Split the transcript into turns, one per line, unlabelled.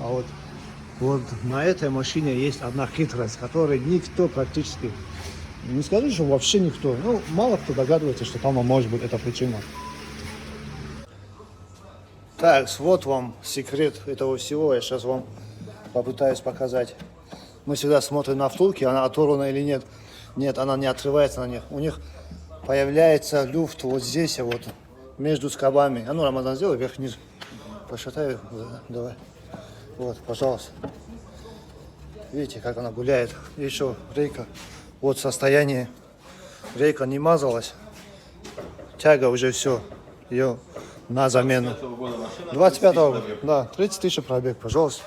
А вот на этой машине есть одна хитрость, которой никто практически, не скажу, что вообще никто, ну, мало кто догадывается, что там может быть эта причина. Так, вот вам секрет этого всего, я сейчас вам попытаюсь показать. Мы всегда смотрим на втулки, она оторвана или нет. Нет, она не отрывается на них. У них появляется люфт вот здесь, вот, между скобами. А ну, Рамазан, сделай вверх-вниз. Пошатай, давай. Вот, пожалуйста. Видите, как она гуляет. Еще рейка. Вот состояние. Рейка не мазалась. Тяга уже все. Ее на замену. 25-го года. Да, 30 тысяч пробег, пожалуйста.